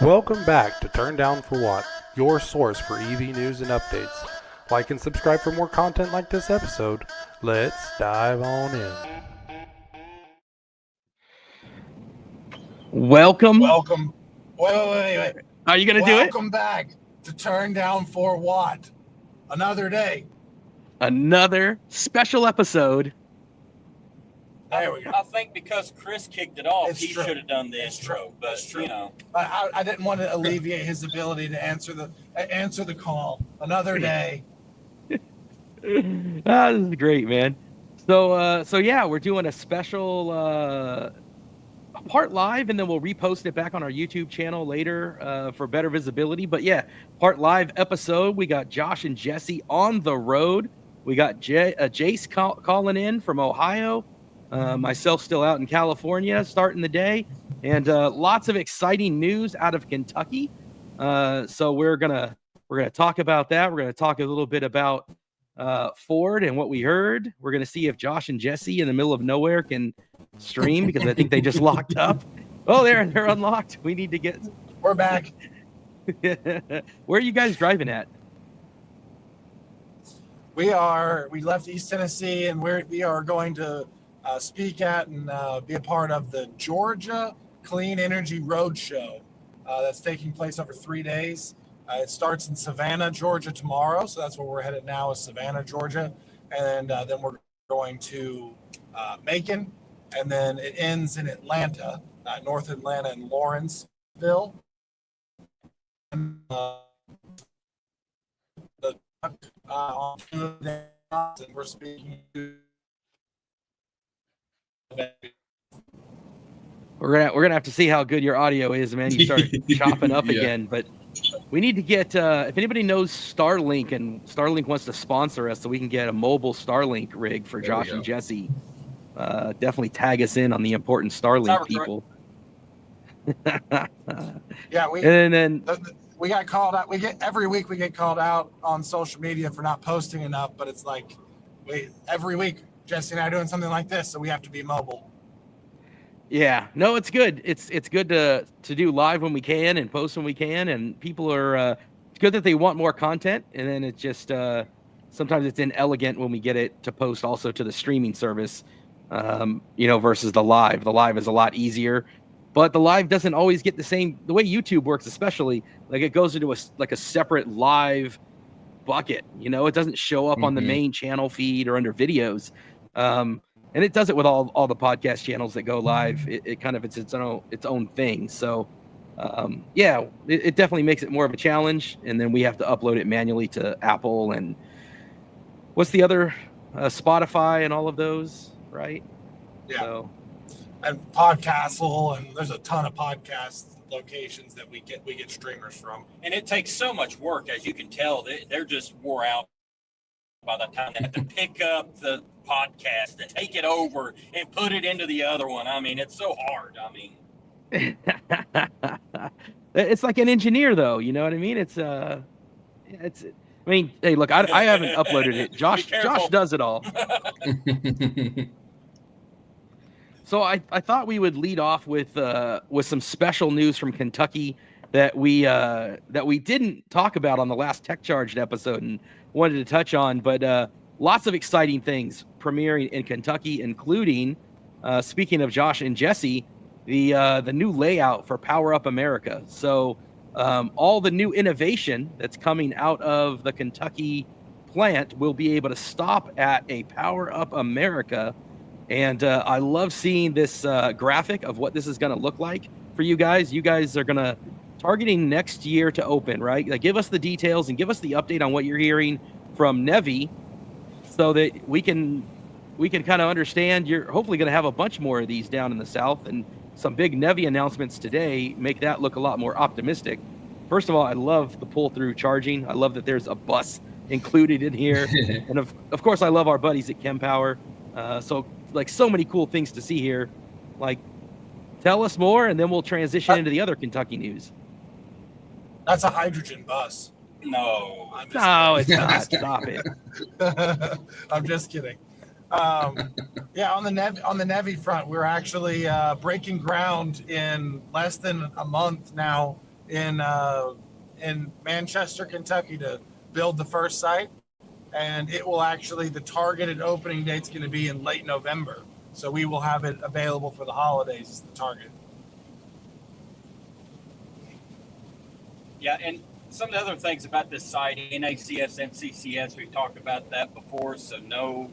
Welcome back to Turn Down for What, your source for EV news and updates. Like and subscribe for more content like this episode. Let's dive on in. Welcome. Wait. Are you going to do it? Welcome back to Turn Down for What? Another day. Another special episode. There we go. I think because Chris kicked it off, It's he true. should have done the It's intro. true. But It's true. you know, I didn't want to alleviate his ability to answer the call. Another day. This is great, man. So yeah, we're doing a special part live, and then we'll repost it back on our YouTube channel later for better visibility. But yeah, part live episode. We got Josh and Jesse on the road. We got Jace calling in from Ohio. Myself still out in California, starting the day, and lots of exciting news out of Kentucky. So we're gonna talk about that. We're gonna talk a little bit about Ford and what we heard. We're gonna see if Josh and Jesse in the middle of nowhere can stream because I think they just locked up. Oh, they're unlocked. We need to get. We're back. Where are you guys driving at? We left East Tennessee, and we are going to speak at and be a part of the Georgia Clean Energy Roadshow that's taking place over 3 days. It starts in Savannah, Georgia tomorrow, so that's where we're headed now, is Savannah, Georgia, and then we're going to Macon, and then it ends in Atlanta, North Atlanta and Lawrenceville. And, on 2 of them, and we're speaking to. We're gonna have to see how good your audio is, man. You start chopping up again, but we need to get if anybody knows Starlink and Starlink wants to sponsor us so we can get a mobile Starlink rig for Josh and Jesse. Definitely tag us in on the important Starlink people. Yeah, we got called out. Every week we get called out on social media for not posting enough, but it's like every week Jesse and I are doing something like this, so we have to be mobile. Yeah, no, it's good. It's good to do live when we can and post when we can, and people are. It's good that they want more content, and then it's just sometimes it's inelegant when we get it to post also to the streaming service, versus the live. The live is a lot easier, but the live doesn't always get the way YouTube works, especially like it goes into a separate live bucket. It doesn't show up on the main channel feed or under videos. And it does it with all the podcast channels that go live. It kind of it's its own thing. So, it definitely makes it more of a challenge. And then we have to upload it manually to Apple and what's the other Spotify and all of those, right? Yeah. So, and Podcastle, and there's a ton of podcast locations that we get streamers from. and it takes so much work, as you can tell. They're just wore out by the time they have to pick up the podcast and take it over and put it into the other one. I mean, it's so hard. I mean, it's like an engineer, though. You know what I mean? I mean, hey, look, I haven't uploaded it. Josh does it all. So I thought we would lead off with some special news from Kentucky that we didn't talk about on the last Tech Charged episode and wanted to touch on, but lots of exciting things premiering in Kentucky, including speaking of Josh and Jesse, the new layout for Power Up America. So all the new innovation that's coming out of the Kentucky plant will be able to stop at a Power Up America. And I love seeing this graphic of what this is going to look like for you guys. You guys are going to targeting next year to open, right? Like, give us the details and give us the update on what you're hearing from Nevi so that we can kind of understand. You're hopefully going to have a bunch more of these down in the South, and some big Nevi announcements today make that look a lot more optimistic. First of all, I love the pull-through charging. I love that there's a bus included in here. And of course, I love our buddies at ChemPower. So many cool things to see here. Like, tell us more, and then we'll transition into the other Kentucky news. That's a hydrogen bus. no. It's not. Stop it. I'm just kidding. On the Nevi front, we're actually breaking ground in less than a month now in Manchester, Kentucky, to build the first site, and it will actually, the targeted opening date's going to be in late November. So we will have it available for the holidays is the target. Yeah, and some of the other things about this site, NACS, NCCS, we've talked about that before, so no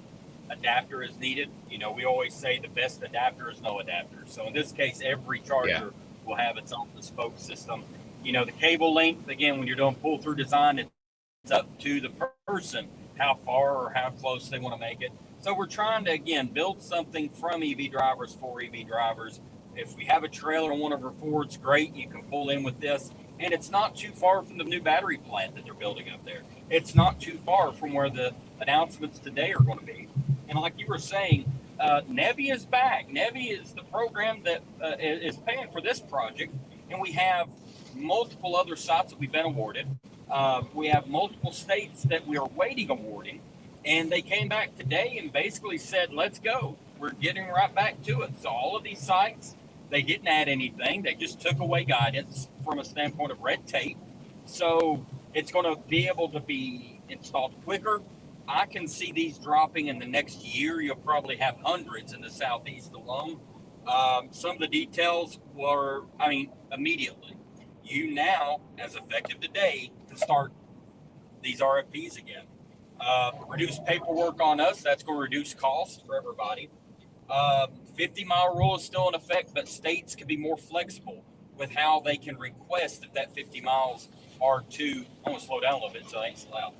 adapter is needed. You know, we always say the best adapter is no adapter. So in this case, every charger will have its own bespoke system. You know, the cable length, again, when you're doing pull-through design, it's up to the person how far or how close they want to make it. So we're trying to, again, build something from EV drivers for EV drivers. If we have a trailer on one of our Fords, great, you can pull in with this. And it's not too far from the new battery plant that they're building up there. It's not too far from where the announcements today are going to be. And like you were saying, NEVI is back. NEVI is the program that is paying for this project. And we have multiple other sites that we've been awarded. We have multiple states that we are waiting awarding. And they came back today and basically said, let's go. We're getting right back to it. So all of these sites, they didn't add anything. They just took away guidance from a standpoint of red tape. So it's going to be able to be installed quicker. I can see these dropping in the next year. You'll probably have hundreds in the Southeast alone. Some of the details were, immediately. You now, as effective today, can start these RFPs again. Reduce paperwork on us. That's going to reduce costs for everybody. 50-mile rule is still in effect, but states can be more flexible with how they can request if that 50 miles are too. I'm going to slow down a little bit so I ain't so loud.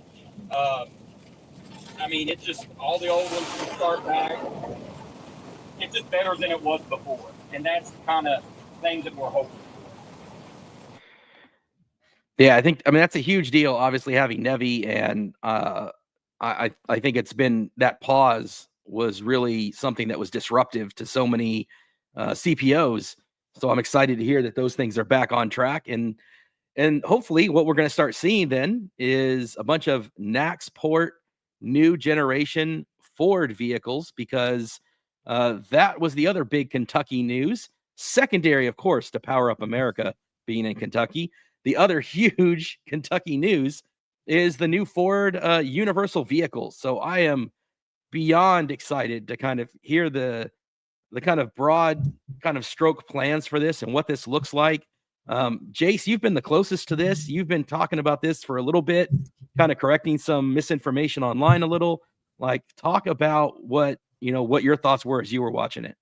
It's just all the old ones can start back. It's just better than it was before. And that's the kind of things that we're hoping for. Yeah, I think, that's a huge deal, obviously, having NEVI. And I think it's been, that pause was really something that was disruptive to so many CPOs. So I'm excited to hear that those things are back on track. And hopefully what we're going to start seeing then is a bunch of NACS port new generation Ford vehicles, because that was the other big Kentucky news. Secondary, of course, to Power Up America being in Kentucky. The other huge Kentucky news is the new Ford Universal vehicles. So I am beyond excited to kind of hear the kind of broad kind of stroke plans for this and what this looks like. Jace, you've been the closest to this. You've been talking about this for a little bit, kind of correcting some misinformation online a little. Like, talk about what your thoughts were as you were watching it.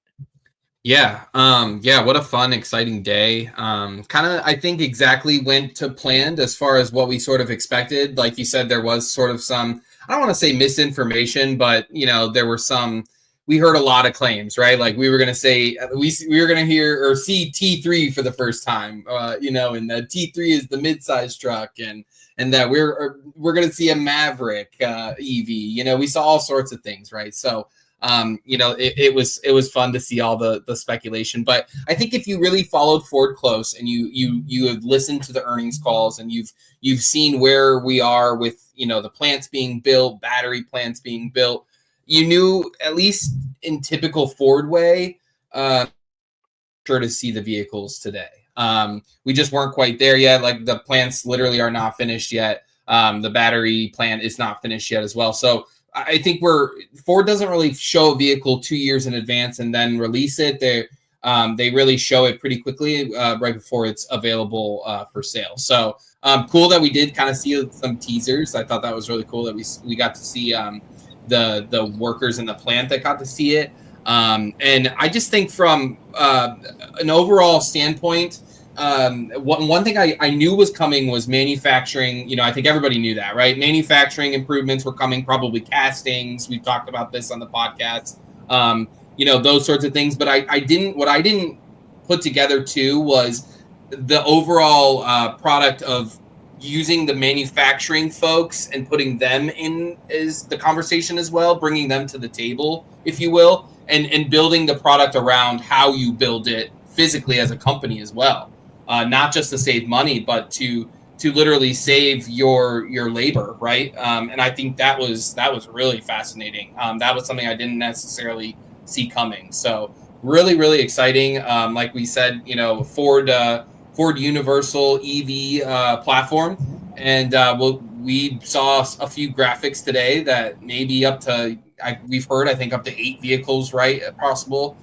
Yeah. What a fun, exciting day. Kind of, I think exactly went to planned as far as what we sort of expected. Like you said, there was sort of some, I don't want to say misinformation, but there were some, we heard a lot of claims, right? Like we were going to say, we were going to hear or see T3 for the first time, and the T3 is the mid-size truck, and that we're going to see a Maverick EV. We saw all sorts of things, right? So, it was fun to see all the speculation. But I think if you really followed Ford close and you have listened to the earnings calls and you've seen where we are with the plants being built, battery plants being built, you knew, at least in typical Ford way, sure to see the vehicles today. We just weren't quite there yet. Like, the plants literally are not finished yet. The battery plant is not finished yet as well. So I think Ford doesn't really show a vehicle 2 years in advance and then release it. They really show it pretty quickly right before it's available for sale. So cool that we did kind of see some teasers. I thought that was really cool that we got to see the workers in the plant that got to see it. And I just think from an overall standpoint, one thing I knew was coming was manufacturing. I think everybody knew that, right? Manufacturing improvements were coming, probably castings. We've talked about this on the podcast, those sorts of things. But what I didn't put together too was the overall product of using the manufacturing folks and putting them in is the conversation as well, bringing them to the table, if you will, and building the product around how you build it physically as a company as well. Not just to save money, but to literally save your labor, right? And I think that was really fascinating. That was something I didn't necessarily see coming. So really, really exciting. Like we said, Ford Ford Universal EV platform, and we saw a few graphics today that maybe up to we've heard I think up to 8 vehicles, right? Possible.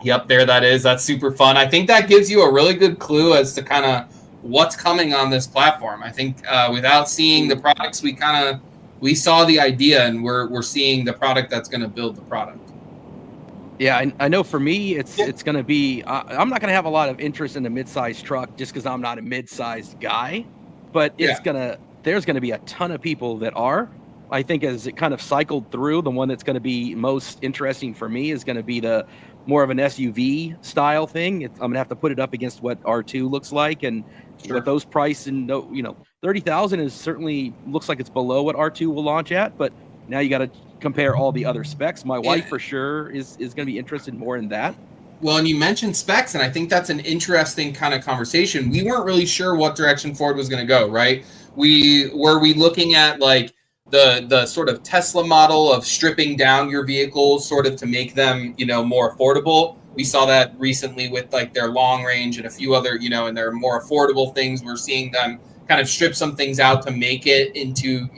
Yep, that's super fun. I think that gives you a really good clue as to kind of what's coming on this platform. I think without seeing the products, we saw the idea, and we're seeing the product that's going to build the product. Yeah, I know for me, it's going to be, I'm not going to have a lot of interest in a mid-sized truck just because I'm not a mid-sized guy, but there's going to be a ton of people that are. I think as it kind of cycled through, the one that's going to be most interesting for me is going to be the more of an SUV style thing. I'm going to have to put it up against what R2 looks like, and with those price and 30,000 is certainly looks like it's below what R2 will launch at, but now you got to compare all the other specs. My wife for sure is going to be interested more in that. Well, and you mentioned specs, and I think that's an interesting kind of conversation. We weren't really sure what direction Ford was going to go, right? Were we looking at like the sort of Tesla model of stripping down your vehicles sort of to make them, more affordable? We saw that recently with like their long range and a few other, and their more affordable things. We're seeing them kind of strip some things out to make it into,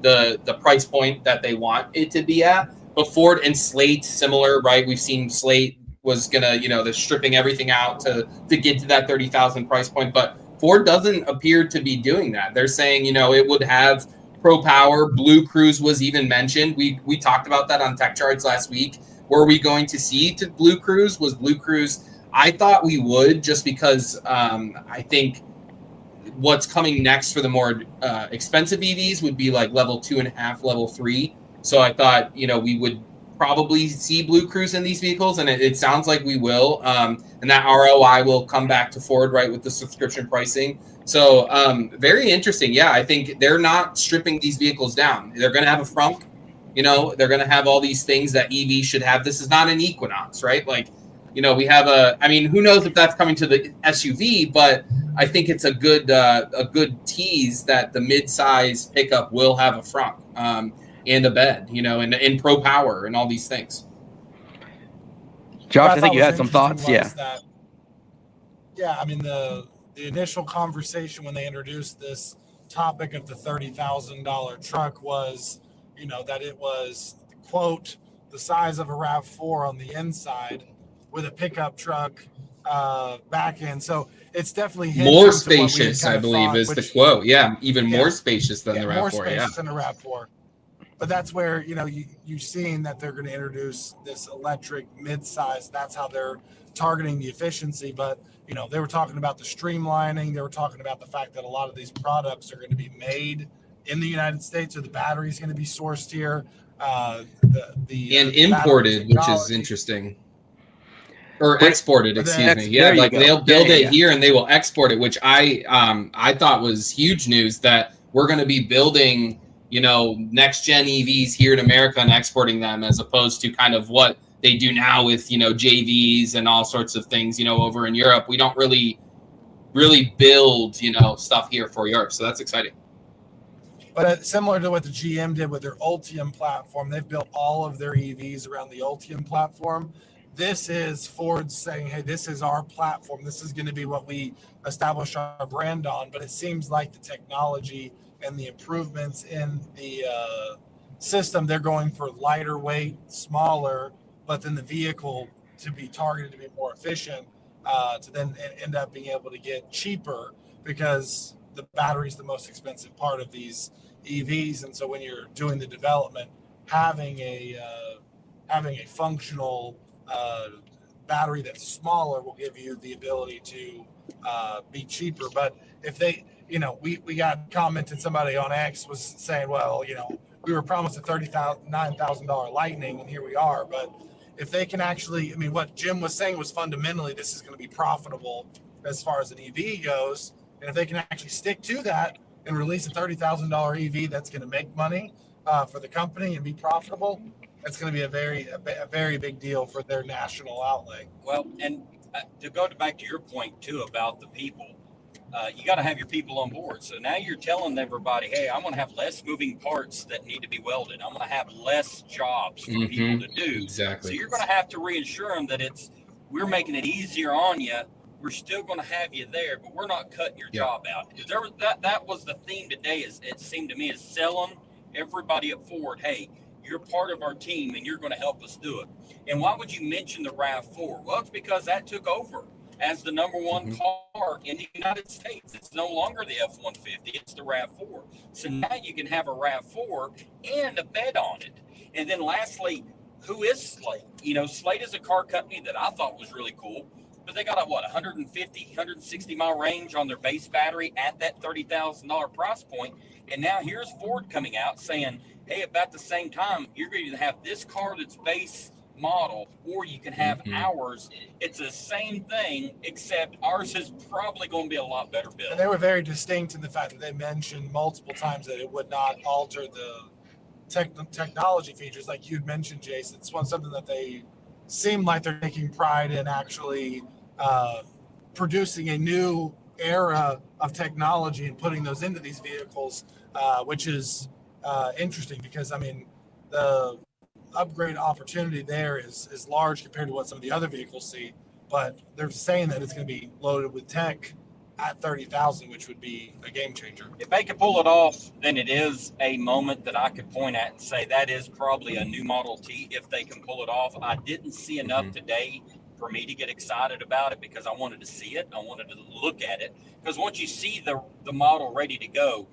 the price point that they want it to be at. But Ford and Slate, similar, right? We've seen Slate was gonna, they're stripping everything out to get to that 30,000 price point. But Ford doesn't appear to be doing that. They're saying, it would have Pro Power. Blue Cruise was even mentioned. We talked about that on Tech Charts last week. Were we going to see Blue Cruise? Was Blue Cruise? I thought we would, just because I think what's coming next for the more expensive EVs would be like level 2.5, level 3. So I thought, we would probably see Blue Cruise in these vehicles, and it sounds like we will. And that ROI will come back to Ford, right, with the subscription pricing. So very interesting. Yeah, I think they're not stripping these vehicles down. They're going to have a frunk. They're going to have all these things that EV should have. This is not an Equinox, right? Like, we have who knows if that's coming to the SUV, but I think it's a good tease that the mid-size pickup will have a frunk and a bed, and Pro Power and all these things. Josh, I think you had some thoughts. Yeah. The initial conversation when they introduced this topic of the $30,000 truck was, that it was, quote, the size of a RAV4 on the inside with a pickup truck back end. So it's definitely more spacious, I believe, is the quote. Yeah, even more spacious than the RAV4. More spacious than the RAV4. But that's where, you've seen that they're going to introduce this electric mid-size. That's how they're targeting the efficiency. But, they were talking about the streamlining. They were talking about the fact that a lot of these products are going to be made in the United States, or the battery is going to be sourced here. And imported, which is interesting. Or exported, excuse me. Yeah, like they'll build it here and they will export it, which I thought was huge news, that we're going to be building, next gen EVs here in America and exporting them, as opposed to kind of what they do now with, JVs and all sorts of things, over in Europe. We don't really build, stuff here for Europe. So that's exciting. But similar to what the GM did with their Ultium platform, they've built all of their EVs around the Ultium platform. This is Ford saying, hey, this is our platform. This is going to be what we establish our brand on. But it seems like the technology and the improvements in the system, they're going for lighter weight, smaller, but then the vehicle to be targeted to be more efficient, to then end up being able to get cheaper, because the battery is the most expensive part of these EVs. And so when you're doing the development, having a functional battery that's smaller will give you the ability to be cheaper. But if they, we got commented, somebody on X was saying, well, we were promised a $39,000 Lightning, and here we are. But if they can actually, what Jim was saying was fundamentally this is going to be profitable as far as an EV goes. And if they can actually stick to that and release a $30,000 EV that's going to make money for the company and be profitable, it's going to be a very big deal for their national outlay. Well, and to go back to your point too about the people, you got to have your people on board. So now you're telling everybody, hey, I'm going to have less moving parts that need to be welded. I'm going to have less jobs for people to do. Exactly. So you're going to have to reassure them that we're making it easier on you we're still going to have you there, but we're not cutting your job out. Because there was that was the theme today. Is it seemed to me is selling everybody at Ford, hey, you're part of our team and you're going to help us do it. And why would you mention the RAV4? Well, it's because that took over as the number one car in the United States. It's no longer the F-150, it's the RAV4. So now you can have a RAV4 and a bed on it. And then lastly, who is Slate? You know, Slate is a car company that I thought was really cool, but they got a, 150, 160 mile range on their base battery at that $30,000 price point. And now here's Ford coming out saying, hey, about the same time, you're going to have this car that's base model, or you can have ours. It's the same thing, except ours is probably going to be a lot better built. And they were very distinct in the fact that they mentioned multiple times that it would not alter the technology features, like you'd mentioned, Jason. It's something that they seem like they're taking pride in actually producing a new era of technology and putting those into these vehicles, which is interesting because, I mean, the upgrade opportunity there is large compared to what some of the other vehicles see, but they're saying that it's going to be loaded with tech at 30,000, which would be a game changer. If they can pull it off, then it is a moment that I could point at and say that is probably a new Model T if they can pull it off. I didn't see enough today for me to get excited about it because I wanted to see it. I wanted to look at it because once you see the model ready to go,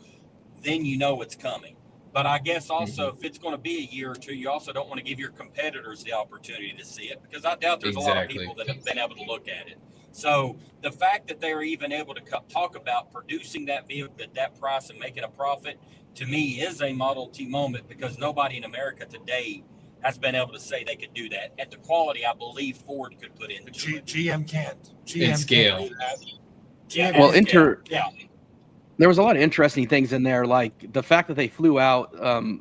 then you know it's coming. But I guess also if it's going to be a year or two, you also don't want to give your competitors the opportunity to see it because I doubt there's a lot of people that have been able to look at it. So the fact that they're even able to talk about producing that vehicle at that price and making a profit, to me, is a Model T moment because nobody in America today has been able to say they could do that at the quality I believe Ford could put in. GM can't. In scale. Well, there was a lot of interesting things in there, like the fact that they flew out.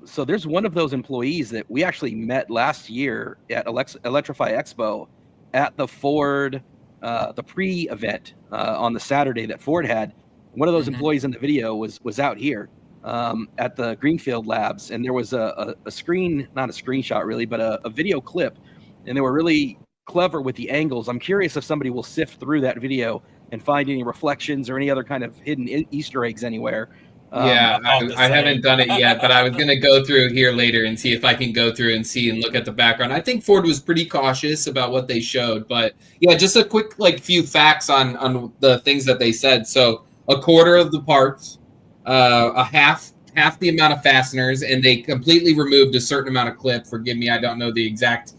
So there's one of those employees that we actually met last year at Electrify Expo at the Ford, the pre-event on the Saturday that Ford had. One of those employees in the video was out here at the Greenfield Labs, and there was a screen, not a screenshot really, but a video clip, and they were really clever with the angles. I'm curious if somebody will sift through that video and find any reflections or any other kind of hidden Easter eggs anywhere. I haven't done it yet, but I was going to go through here later and see if I can go through and see and look at the background. I think Ford was pretty cautious about what they showed, but yeah, just a quick few facts on the things that they said. So a quarter of the parts, a half the amount of fasteners, and they completely removed a certain amount of clip. Forgive me, I don't know the exact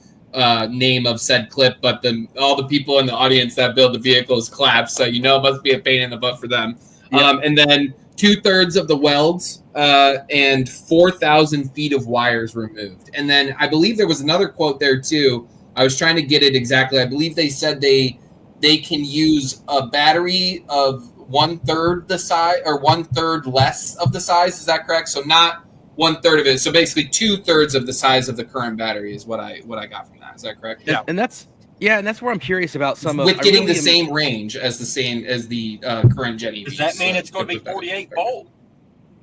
name of said clip, but all the people in the audience that build the vehicles clap, so you know it must be a pain in the butt for them. And then 2/3 of the welds and 4,000 feet of wires removed. And then I believe there was another quote there too. I was trying to get it exactly. I believe they said they can use a battery of 1/3 the size or 1/3 less of the size. Is that correct? So not 1/3 of it. So basically 2/3 of the size of the current battery is what I got from that. Is that correct? Yeah. And that's where I'm curious about some with getting the same range as the current Gen EVs. Does that mean it's going to be 48 volt?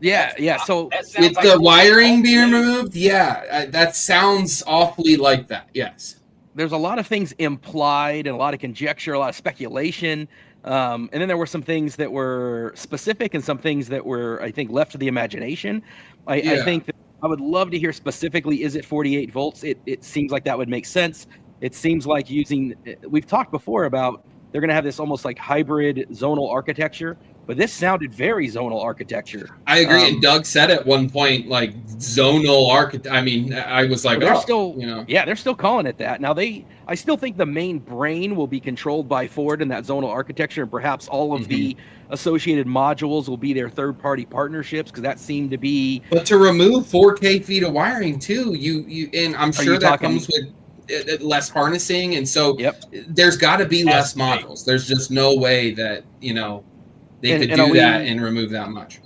Yeah. So with the wiring being removed, that sounds awfully like that. Yes. There's a lot of things implied and a lot of conjecture, a lot of speculation. And then there were some things that were specific and some things that were, I think, left to the imagination. I think that I would love to hear specifically, is it 48 volts? It seems like that would make sense. It seems like we've talked before about they're going to have this almost like hybrid zonal architecture, but this sounded very zonal architecture. I agree. And Doug said at one point, like zonal architecture. I mean, I was like, they're still calling it that. Now I still think the main brain will be controlled by Ford in that zonal architecture, and perhaps all of the associated modules will be their third-party partnerships, because that seemed to be. But to remove 4K feet of wiring too, and I'm sure that comes with less harnessing, and so there's got to be less modules. There's just no way that they could do that and remove that much.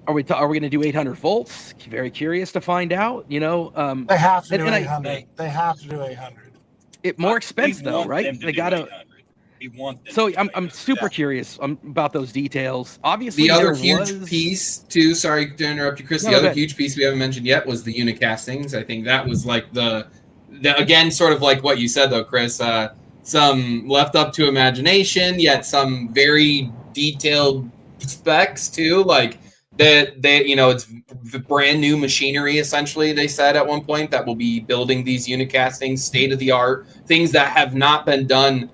Are we going to do 800 volts? Very curious to find out. They have to do 800. They have to do 800. It more expensive though, right? They got to. So I'm super curious about those details. Obviously, the other huge piece too. Sorry to interrupt you, Chris. The other huge piece we haven't mentioned yet was the unicastings. I think that was like the again, sort of like what you said though, Chris. some left up to imagination, yet some very detailed specs too. Like it's brand new machinery. Essentially, they said at one point that will be building these unicastings, state of the art, things that have not been done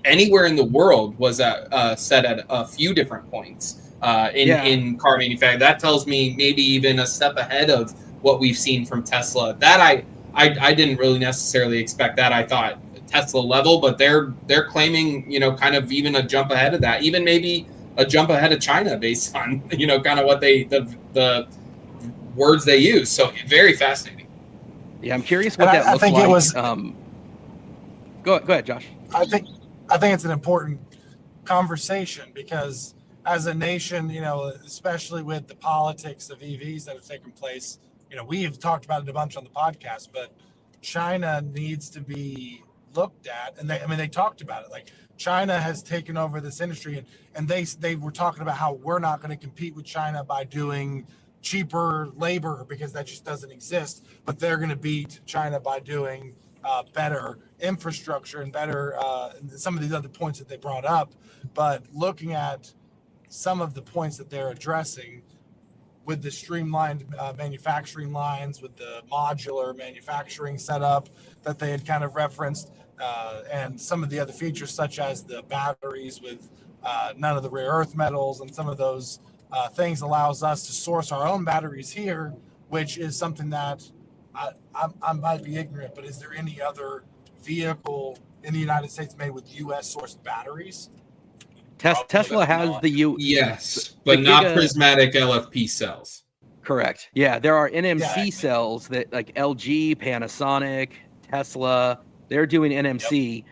anywhere in the world. Was set at a few different points in car manufacturing. That tells me maybe even a step ahead of what we've seen from Tesla. That I didn't really necessarily expect that. I thought Tesla level, but they're claiming, kind of even a jump ahead of that, even maybe a jump ahead of China based on, kind of what the words they use. So very fascinating. Yeah, I'm curious what that looks like. It was, go ahead, Josh. I think it's an important conversation because as a nation, especially with the politics of EVs that have taken place, we have talked about it a bunch on the podcast, but China needs to be looked at. And they talked about it. Like China has taken over this industry and they were talking about how we're not going to compete with China by doing cheaper labor because that just doesn't exist, but they're going to beat China by doing better infrastructure and better some of these other points that they brought up. But looking at some of the points that they're addressing with the streamlined manufacturing lines, with the modular manufacturing setup that they had kind of referenced, and some of the other features such as the batteries with none of the rare earth metals and some of those things allows us to source our own batteries here, which is something that I might be ignorant, but is there any other vehicle in the United States made with U.S. sourced batteries? Tesla has yes, but not prismatic LFP cells. Correct. Yeah, there are NMC cells that like LG, Panasonic, Tesla, they're doing NMC. Yep.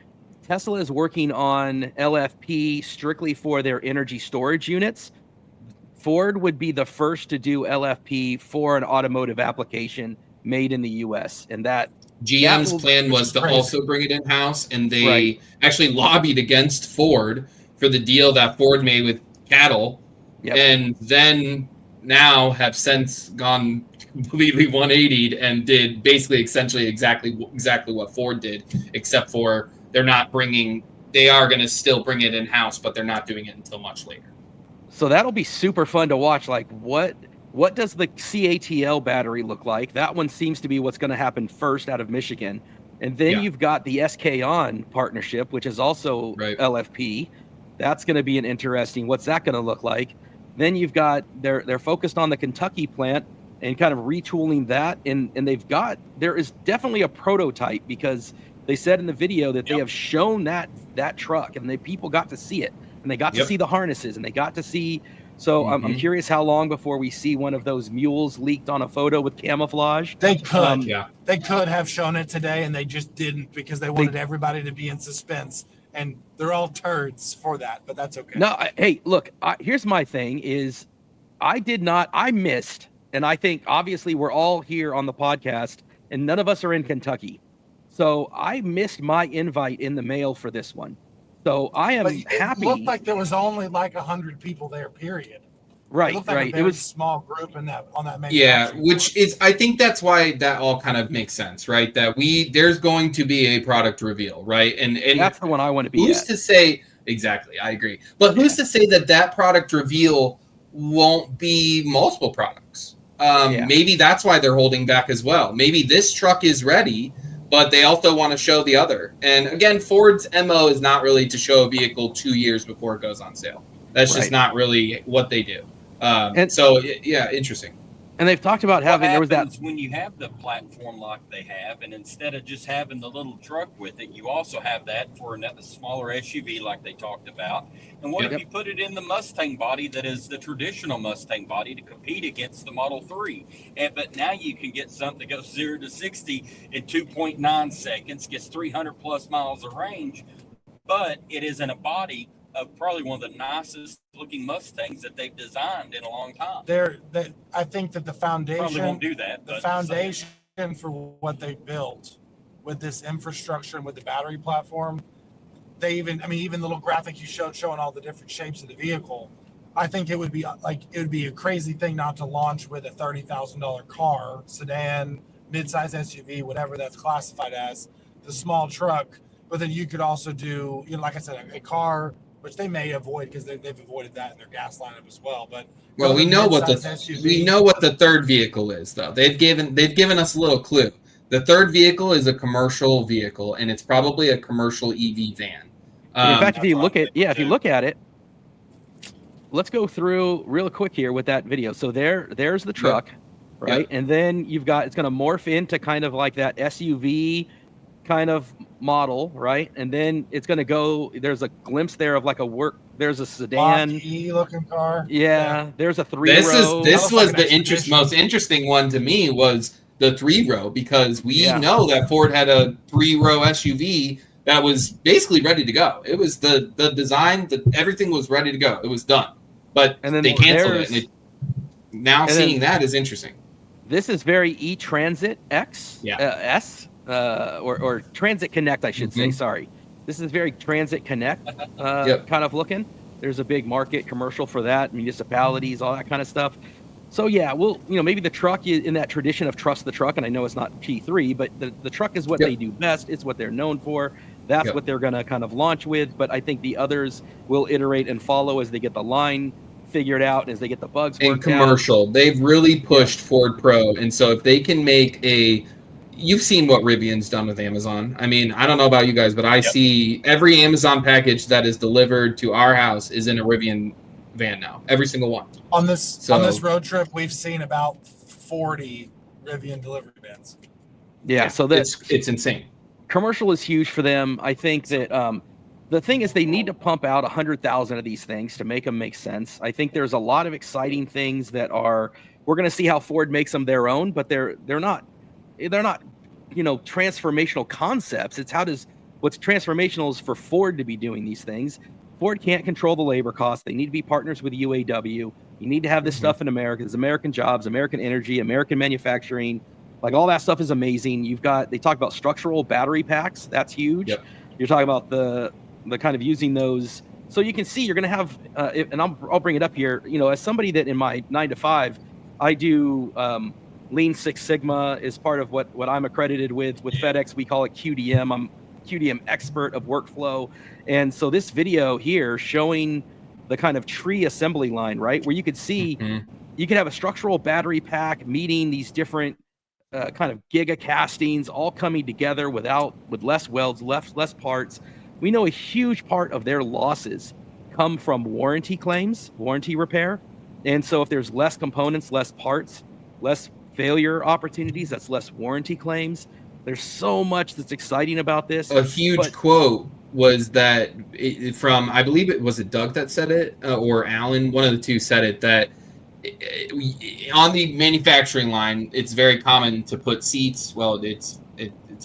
Tesla is working on LFP strictly for their energy storage units. Ford would be the first to do LFP for an automotive application made in the U.S. And that GM's plan was to also bring it in-house, and they actually lobbied against Ford for the deal that Ford made with cattle, and then now have since gone completely 180'd and did basically essentially exactly what Ford did, except for they are going to still bring it in-house, but they're not doing it until much later. So that'll be super fun to watch. Like what does the CATL battery look like? That one seems to be what's going to happen first out of Michigan. And then you've got the SK On partnership, which is also LFP. That's going to be an interesting, what's that going to look like? Then you've got, they're focused on the Kentucky plant and kind of retooling that. And there is definitely a prototype because they said in the video that they have shown that truck and people got to see it and they got to see the harnesses and they got to see. So I'm curious how long before we see one of those mules leaked on a photo with camouflage. They could, they could have shown it today and they just didn't because they wanted everybody to be in suspense. And they're all turds for that, but that's okay. No, hey, look, here's my thing is I missed, and I think obviously we're all here on the podcast and none of us are in Kentucky. So I missed my invite in the mail for this one. So I am happy. It looked like there was only like 100 people there, period. Right, it looked like a very small group on that which is, I think that's why that all kind of makes sense, right? That there's going to be a product reveal, right? And that's the one I want to be. Who's to say exactly? I agree, but who's to say that product reveal won't be multiple products? Maybe that's why they're holding back as well. Maybe this truck is ready, but they also want to show the other. And again, Ford's MO is not really to show a vehicle 2 years before it goes on sale. That's just not really what they do. Interesting. And they've talked about having when you have the platform like they have, and instead of just having the little truck with it, you also have that for a smaller SUV like they talked about. And what if you put it in the Mustang body that is the traditional Mustang body to compete against the Model 3? But now you can get something that goes 0 to 60 in 2.9 seconds, gets 300 plus miles of range, but it is in a body of probably one of the nicest looking Mustangs that they've designed in a long time. I think that the foundation probably won't do that. The foundation for what they built with this infrastructure and with the battery platform, even the little graphic you showed showing all the different shapes of the vehicle. I think it would be a crazy thing not to launch with a $30,000 car, sedan, midsize SUV, whatever that's classified as, the small truck, But then you could also do, like I said, a car, which they may avoid because they've avoided that in their gas lineup as well. But well, we know what the third vehicle is, though. They've given us a little clue. The third vehicle is a commercial vehicle, and it's probably a commercial EV van. In fact, if you look at it, let's go through real quick here with that video. So there's the truck, right? Yep. And then it's going to morph into kind of like that SUV kind of model, right? And then it's going to go, there's a glimpse there of like there's a sedan looking car. Yeah, there's a 3-row. This was the most interesting one to me was the 3-row, because we know that Ford had a 3-row SUV that was basically ready to go. It was the design, everything was ready to go. It was done, but they canceled it. And seeing that is interesting. This is very E-Transit X S or Transit Connect, I should say. Sorry, this is very Transit Connect kind of looking. There's a big market commercial for that, municipalities, all that kind of stuff. So yeah, maybe the truck is in that tradition of trust the truck, and I know it's not P3, but the truck is what they do best. It's what they're known for. That's what they're going to kind of launch with. But I think the others will iterate and follow as they get the line figured out and as they get the bugs worked out. And commercial, they've really pushed Ford Pro, and so if they can make you've seen what Rivian's done with Amazon. I mean, I don't know about you guys, but I see every Amazon package that is delivered to our house is in a Rivian van now. Every single one. On this road trip, we've seen about 40 Rivian delivery vans. Yeah, so that's it's insane. Commercial is huge for them. I think that the thing is they need to pump out 100,000 of these things to make them make sense. I think there's a lot of exciting things that we're going to see how Ford makes them their own, but they're not transformational concepts. It's what's transformational is for Ford to be doing these things. Ford can't control the labor costs. They need to be partners with UAW. You need to have this stuff in America. There's American jobs, American energy, American manufacturing. Like all that stuff is amazing. They talk about structural battery packs. That's huge. Yep. You're talking about the kind of using those. So you can see you're going to have, and I'll bring it up here. As somebody that in my 9 to 5, I do Lean Six Sigma is part of what I'm accredited with FedEx. We call it QDM. I'm QDM expert of workflow. And so this video here showing the kind of tree assembly line, right, where you could see you could have a structural battery pack meeting these different kind of giga castings all coming together with less welds, less parts. We know a huge part of their losses come from warranty claims, warranty repair. And so if there's less components, less parts, less failure opportunities, that's less warranty claims. There's so much that's exciting about this. A huge quote was that from, I believe it was Doug that said it, or Alan, one of the two said it, that on the manufacturing line, it's very common to put seats. Well, it's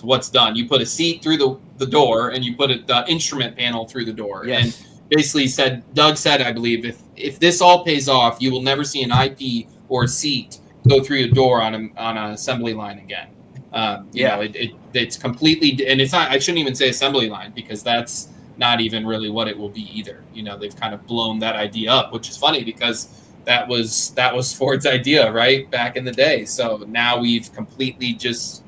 what's done. You put a seat through the door, and you put the instrument panel through the door. Yes. And basically Doug said, I believe, if this all pays off, you will never see an IP or a seat go through the door on an assembly line again. It's completely, and it's not, I shouldn't even say assembly line, because that's not even really what it will be either. They've kind of blown that idea up, which is funny because that was Ford's idea, right, back in the day. So now we've completely just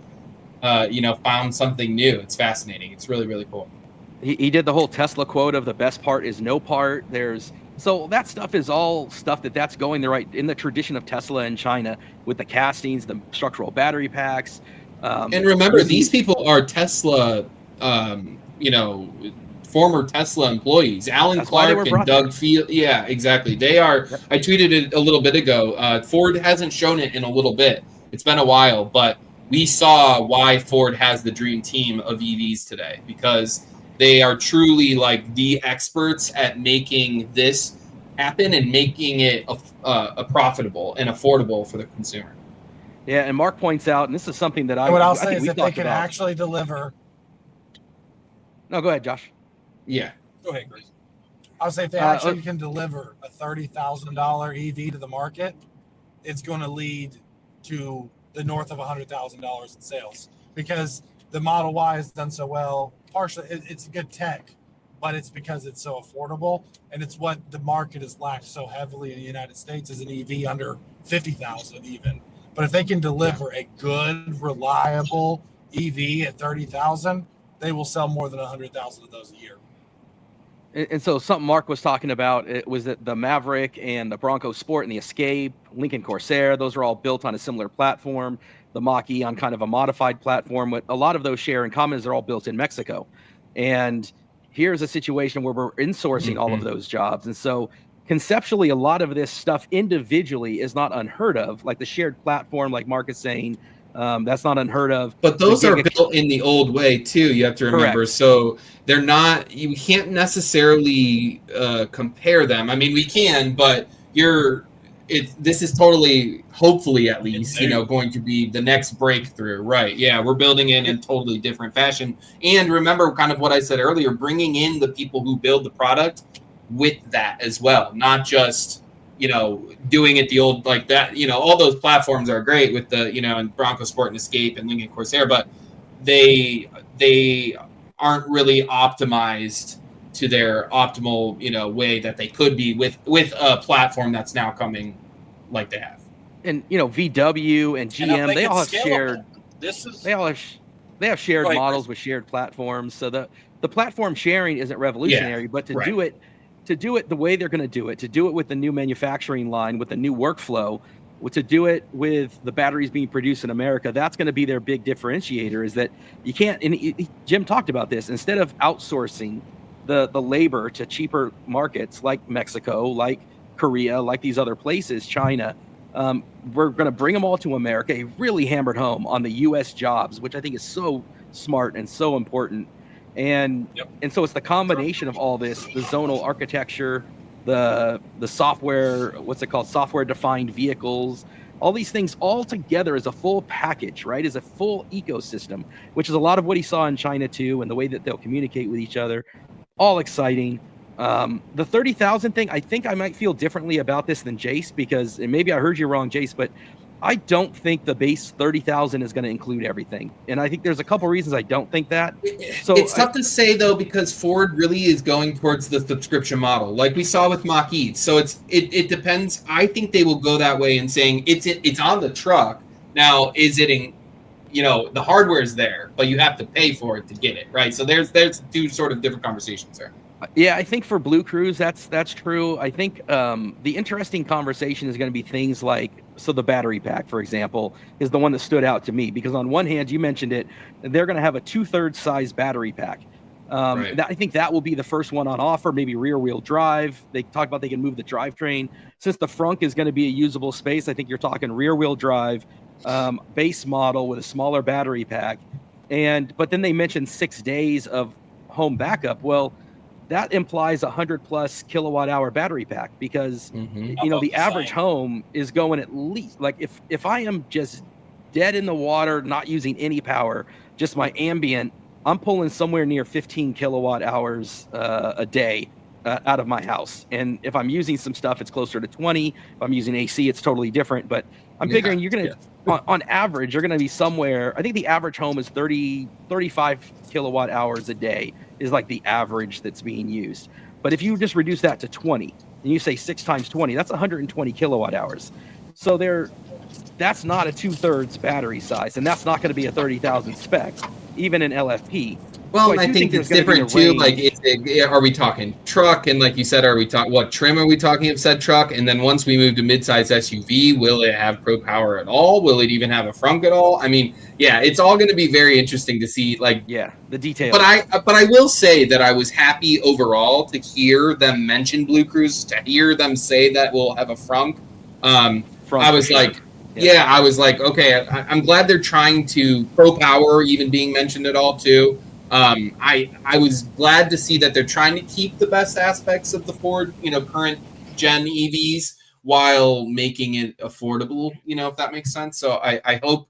found something new. It's fascinating. It's really, really cool. He did the whole Tesla quote of the best part is no part. So that stuff is all stuff that's going the right in the tradition of Tesla in China with the castings, the structural battery packs. And remember, these people are Tesla, former Tesla employees. Alan Clark and Doug Field. Yeah, exactly. They are. Yep. I tweeted it a little bit ago. Ford hasn't shown it in a little bit. It's been a while, but we saw why Ford has the dream team of EVs today, because they are truly like the experts at making this happen and making it a profitable and affordable for the consumer. Yeah, and Mark points out, and this is something that what I'll say is if they can actually deliver. No, go ahead, Josh. Yeah. Go ahead, Chris. I'll say if they actually can deliver a $30,000 EV to the market, it's going to lead to the north of $100,000 in sales, because the Model Y has done so well. Partially, it's good tech, but it's because it's so affordable, and it's what the market has lacked so heavily in the United States is an EV under 50,000 even. But if they can deliver a good, reliable EV at 30,000, they will sell more than 100,000 of those a year. And so something Mark was talking about, it was that the Maverick and the Bronco Sport and the Escape, Lincoln Corsair, those are all built on a similar platform. The Mach-E on kind of a modified platform. What a lot of those share in common is they're all built in Mexico. And here's a situation where we're insourcing all of those jobs. And so conceptually, a lot of this stuff individually is not unheard of. Like the shared platform, like Mark is saying, that's not unheard of. But those are built in the old way too. You have to remember. Correct. So they're not. You can't necessarily compare them. I mean, we can, but this is totally, hopefully at least, going to be the next breakthrough, right? Yeah, we're building in a totally different fashion. And remember, kind of what I said earlier, bringing in the people who build the product with that as well, not just doing it the old like that. All those platforms are great with the and Bronco Sport and Escape and Lincoln Corsair, but they aren't really optimized to their optimal way that they could be with a platform that's now coming like they have. And VW and GM, they all have shared. They have shared Right. models with shared platforms. So the platform sharing isn't revolutionary, but to do it the way they're going to do it with the new manufacturing line, with the new workflow, to do it with the batteries being produced in America, that's going to be their big differentiator. Is that you can't? And Jim talked about this. Instead of outsourcing the labor to cheaper markets like Mexico, like Korea, like these other places, China, we're going to bring them all to America. He really hammered home on the U.S. jobs, which I think is so smart and so important. And so it's the combination of all this, the zonal architecture, the software, what's it called? Software defined vehicles, all these things all together as a full package, right? As a full ecosystem, which is a lot of what he saw in China too, and the way that they'll communicate with each other. All exciting. The 30,000 thing, I think I might feel differently about this than Jace, because, and maybe I heard you wrong, Jace, but I don't think the base 30,000 is going to include everything. And I think there's a couple reasons I don't think that. So it's tough to say though, because Ford really is going towards the subscription model, like we saw with Mach-E. So it depends. I think they will go that way and saying it's on the truck. Now, is it in, the hardware is there, but you have to pay for it to get it, right? So there's two sort of different conversations there. Yeah, I think for Blue Cruise, that's true. I think the interesting conversation is going to be things like, so the battery pack, for example, is the one that stood out to me, because on one hand, you mentioned it, they're going to have a 2/3 size battery pack. Right. I think that will be the first one on offer, maybe rear wheel drive. They talk about they can move the drivetrain. Since the frunk is going to be a usable space, I think you're talking rear wheel drive, base model with a smaller battery pack. But then they mentioned 6 days of home backup. Well, that implies 100+ kilowatt hour battery pack, because the average home is going at least, like if I am just dead in the water, not using any power, just my ambient, I'm pulling somewhere near 15 kilowatt hours a day out of my house. And if I'm using some stuff, it's closer to 20. If I'm using AC, it's totally different. But I'm figuring you're going to, on average, you're going to be somewhere, I think the average home is 35 kilowatt hours a day is like the average that's being used. But if you just reduce that to 20, and you say 6 times 20, that's 120 kilowatt hours. So that's not a 2/3 battery size, and that's not going to be a 30,000 spec, even in LFP. Well, so I think it's different too. Like, are we talking truck? And like you said, are we talking what trim are we talking of said truck? And then once we move to midsize SUV, will it have Pro Power at all? Will it even have a frunk at all? I mean, yeah, it's all going to be very interesting to see. Like, the details. But I will say that I was happy overall to hear them mention Blue Cruise, to hear them say that we'll have a frunk. I was like. Yeah, I was like, okay, I'm glad they're trying to Pro Power even being mentioned at all too. I was glad to see that they're trying to keep the best aspects of the Ford, current gen EVs while making it affordable, if that makes sense. So I hope,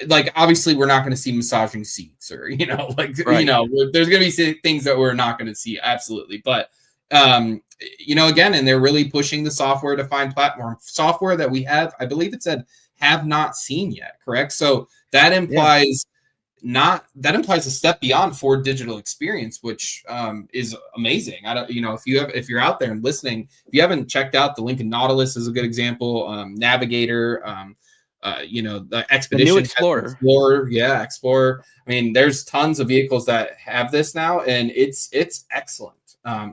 like, obviously we're not going to see massaging seats or, there's going to be things that we're not going to see. Absolutely. But, again, and they're really pushing the software defined platform software that we have. I believe it said have not seen yet. Correct. So that implies a step beyond Ford digital experience, which is amazing. I don't, if you're out there and listening, if you haven't checked out the Lincoln Nautilus is a good example. Navigator, the Expedition, Explorer. Explorer. I mean, there's tons of vehicles that have this now, and it's excellent.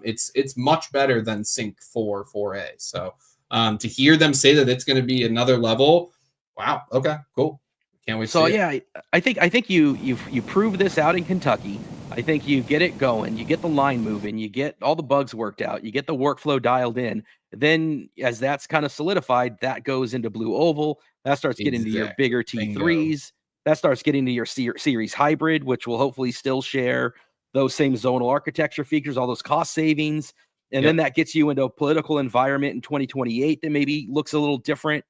It's much better than Sync 4 4A. So to hear them say that it's going to be another level, wow. Okay, cool. Can't wait. So yeah, I think you prove this out in Kentucky. I think you get it going, you get the line moving, you get all the bugs worked out, you get the workflow dialed in. Then as that's kind of solidified, that goes into Blue Oval. That starts getting into your bigger T3s. That starts getting into your series hybrid, which will hopefully still share those same zonal architecture features, all those cost savings. And then that gets you into a political environment in 2028 that maybe looks a little different.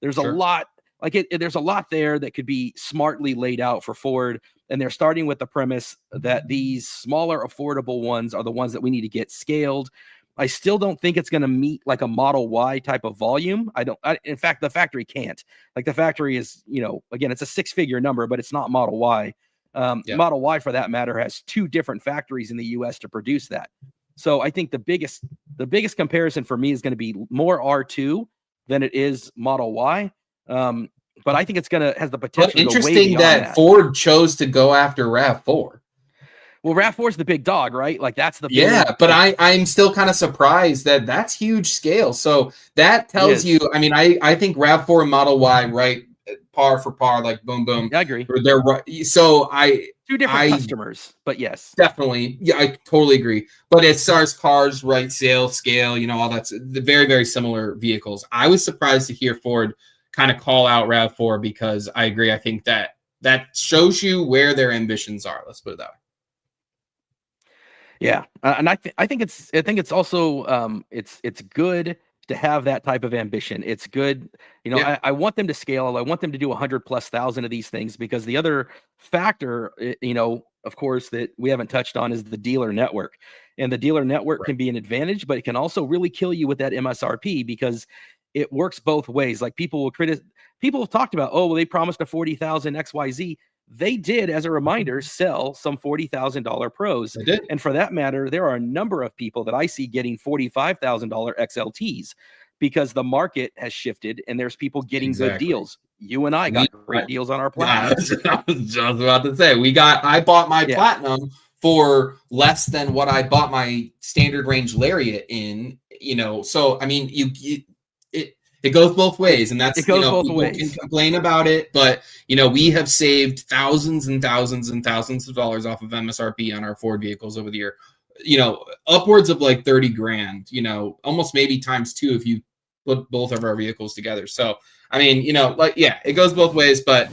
There's a lot. There's a lot there that could be smartly laid out for Ford, and they're starting with the premise that these smaller, affordable ones are the ones that we need to get scaled. I still don't think it's going to meet like a Model Y type of volume. In fact, the factory can't. Like the factory is, again, it's a 6-figure number, but it's not Model Y. Model Y, for that matter, has 2 different factories in the U.S. to produce that. So I think the biggest comparison for me is going to be more R2 than it is Model Y. But I think it's has the potential. But interesting that Ford chose to go after RAV4. Well, RAV4 is the big dog, right? Like that's the but I'm still kind of surprised that that's huge scale. So that tells you. I mean, I think RAV4 and Model Y, right, par for par, like boom boom. I agree. They're right. So 2 different customers, but yes, definitely. Yeah, I totally agree. But as far as cars, right, sales, scale, all that's very, very similar vehicles. I was surprised to hear Ford kind of call out RAV4 because I agree. I think that shows you where their ambitions are. Let's put it that way. Yeah, and I think it's also it's good to have that type of ambition. It's good, I want them to scale. I want them to do 100,000+ of these things because the other factor, of course, that we haven't touched on is the dealer network, and the dealer network can be an advantage, but it can also really kill you with that MSRP because it works both ways. Like people have talked about, they promised a 40,000 XYZ. They did, as a reminder, sell some $40,000 Pros. They did. And for that matter, there are a number of people that I see getting $45,000 XLTs because the market has shifted and there's people getting good deals. You and I got great deals on our Platinum. I was just about to say, I bought my Platinum for less than what I bought my standard range Lariat in, so I mean, it goes both ways, and that's people can complain about it, but we have saved thousands and thousands and thousands of dollars off of MSRP on our Ford vehicles over the year. Upwards of like $30,000. Almost maybe times 2 if you put both of our vehicles together. So I mean, it goes both ways, but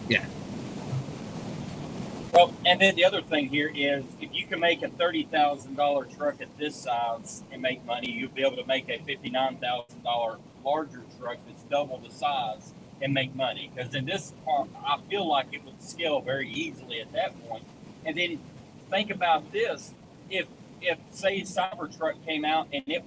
yeah. Well, and then the other thing here is if you can make a $30,000 truck at this size and make money, you'll be able to make a $59,000 larger truck that's double the size and make money. Because in this part, I feel like it would scale very easily at that point. And then think about this: if say Cybertruck came out and it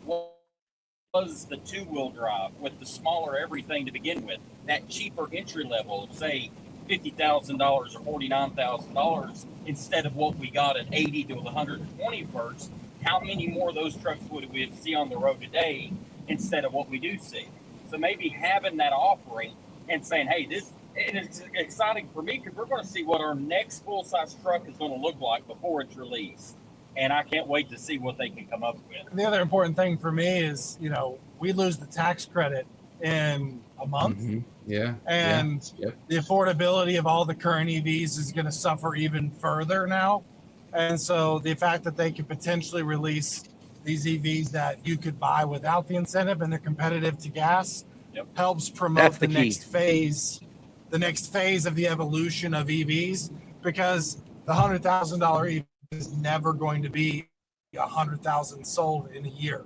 was the 2-wheel drive with the smaller everything to begin with, that cheaper entry level, say $50,000 or $49,000 instead of what we got at 80 to 120 first, how many more of those trucks would we see on the road today instead of what we do see? So maybe having that offering and saying, hey, this is exciting for me because we're going to see what our next full-size truck is going to look like before it's released. And I can't wait to see what they can come up with. And the other important thing for me is, we lose the tax credit in a month. Mm-hmm. Yeah. And the affordability of all the current EVs is going to suffer even further now. And so the fact that they could potentially release these EVs that you could buy without the incentive and they're competitive to gas helps promote the next phase of the evolution of EVs, because the $100,000 EV is never going to be 100,000 sold in a year.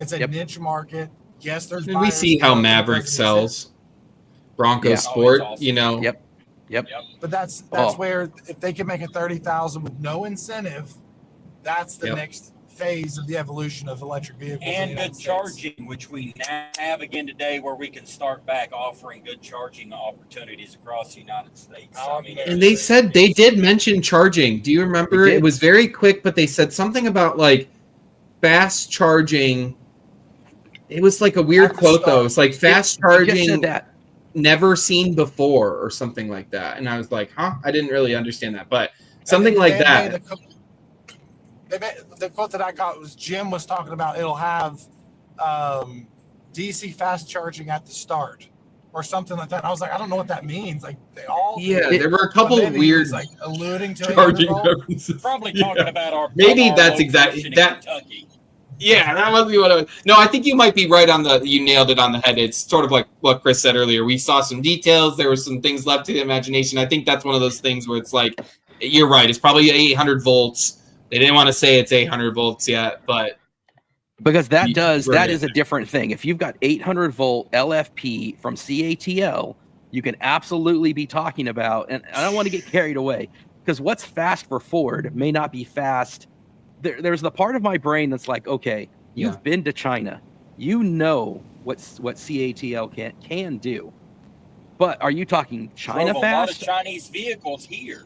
It's a niche market. Yes, there's we see how Maverick sells. Bronco Sport, awesome. Yep. But that's where if they can make a 30,000 with no incentive, that's the next phase of the evolution of electric vehicles. And good charging, which we now have again today, where we can start back offering good charging opportunities across the United States. And they said they did mention charging. Do you remember? It was very quick, but they said something about like fast charging. It was like a weird quote though. It's like fast charging. Just said that. never seen before or something like that. And I was like, huh? I didn't really understand that. But something like that. The quote that I got was Jim was talking about it'll have DC fast charging at the start or something like that. I was like, I don't know what that means. Like there were a couple of weird like alluding to charging references. Probably talking about our maybe our that's location exactly in that. Kentucky. Yeah, that must be what I was. No, I think you might be right on you nailed it on the head. It's sort of like what Chris said earlier. We saw some details. There were some things left to the imagination. I think that's one of those things where it's like, you're right. It's probably 800 volts. They didn't want to say it's 800 volts yet, but. Because that is a different thing. If you've got 800 volt LFP from CATL, you can absolutely be talking about, and I don't want to get carried away, because what's fast for Ford may not be fast. There's the part of my brain that's like, okay, you've been to China, you know what CATL can do, but are you talking China Drove fast? A lot of Chinese vehicles here,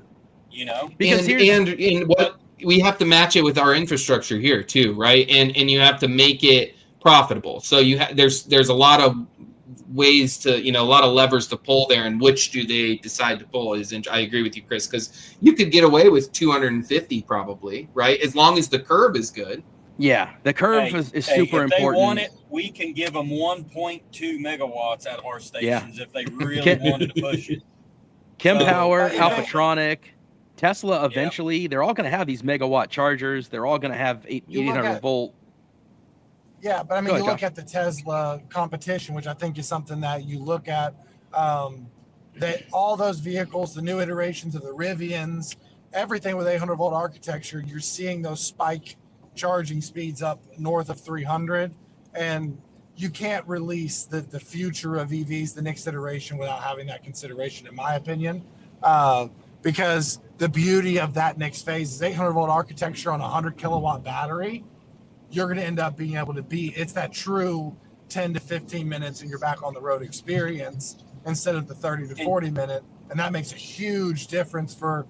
you know. Because and what we have to match it with our infrastructure here too, right? And you have to make it profitable. So there's a lot of ways to, a lot of levers to pull there, and which do they decide to pull I agree with you, Chris, because you could get away with 250 probably, right? As long as the curve is good. Yeah, the curve is super important. If they want it, we can give them 1.2 megawatts out of our stations if they really wanted to push it. Kempower, Alpatronic, Tesla, eventually, they're all going to have these megawatt chargers. They're all going to have 800 volt. Yeah, but I mean, look at the Tesla competition, which I think is something that you look at, that all those vehicles, the new iterations of the Rivians, everything with 800 volt architecture, you're seeing those spike charging speeds up north of 300. And you can't release the future of EVs, the next iteration, without having that consideration, in my opinion. Because the beauty of that next phase is 800 volt architecture on a 100 kilowatt battery. You're going to end up being able to it's that true 10 to 15 minutes and you're back on the road experience instead of the 30 to 40 minute. And that makes a huge difference for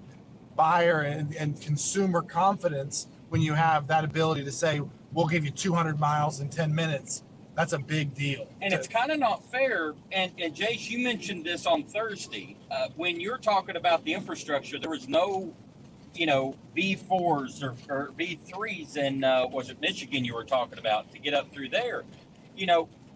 buyer and consumer confidence when you have that ability to say, we'll give you 200 miles in 10 minutes. That's a big deal. And it's kind of not fair. And Jace, you mentioned this on Thursday. When you're talking about the infrastructure, there was no, V4s or V3s in, was it Michigan you were talking about to get up through there?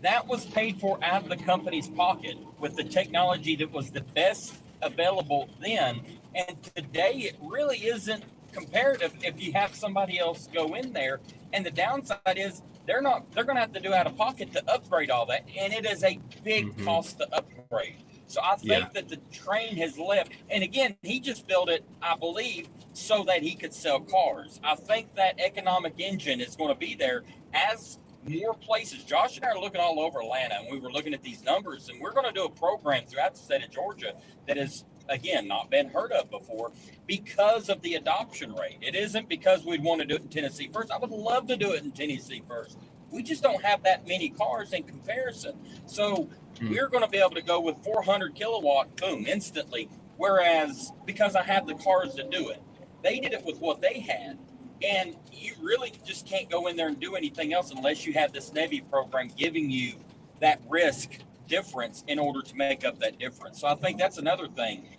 That was paid for out of the company's pocket with the technology that was the best available then. And today it really isn't comparative if you have somebody else go in there. And the downside is they're going to have to do out of pocket to upgrade all that. And it is a big cost to upgrade. So I think that the train has left. And again, he just built it, I believe, so that he could sell cars. I think that economic engine is going to be there as more places. Josh and I are looking all over Atlanta, and we were looking at these numbers, and we're going to do a program throughout the state of Georgia that has, again, not been heard of before because of the adoption rate. It isn't because we'd want to do it in Tennessee first. I would love to do it in Tennessee first. We just don't have that many cars in comparison. So we're going to be able to go with 400 kilowatt, boom, instantly. Whereas because I have the cars to do it, they did it with what they had. And you really just can't go in there and do anything else unless you have this Navy program giving you that risk difference in order to make up that difference. So I think that's another thing.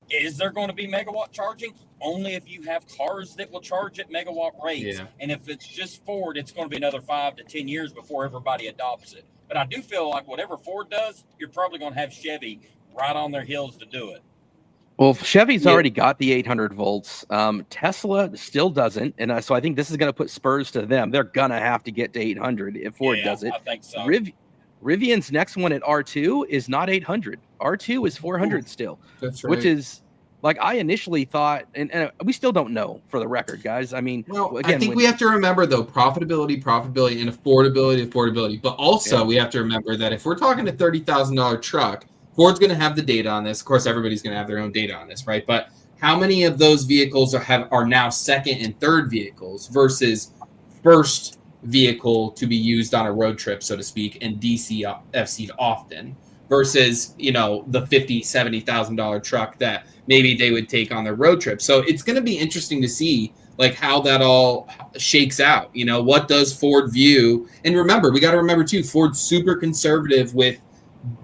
Is there going to be megawatt charging? Only if you have cars that will charge at megawatt rates. Yeah. And if it's just Ford, it's going to be another 5 to 10 years before everybody adopts it. But I do feel like whatever Ford does, you're probably going to have Chevy right on their heels to do it. Well, Chevy's already got the 800 volts. Tesla still doesn't. And so I think this is going to put spurs to them. They're going to have to get to 800 if Ford does it. I think so. Rivian's next one at R2 is not 800. R2 is 400 still. That's right. Which is, like, I initially thought, and we still don't know, for the record, guys. I mean, again, I think we have to remember, though, profitability, and affordability. But also we have to remember that if we're talking a $30,000 truck, Ford's going to have the data on this. Of course, everybody's going to have their own data on this, right? But how many of those vehicles are now second and third vehicles versus first vehicle to be used on a road trip, so to speak, and DCFC'd often versus, the $50,000, $70,000 truck that maybe they would take on their road trip. So it's going to be interesting to see like how that all shakes out. What does Ford view? And remember, we got to remember too, Ford's super conservative with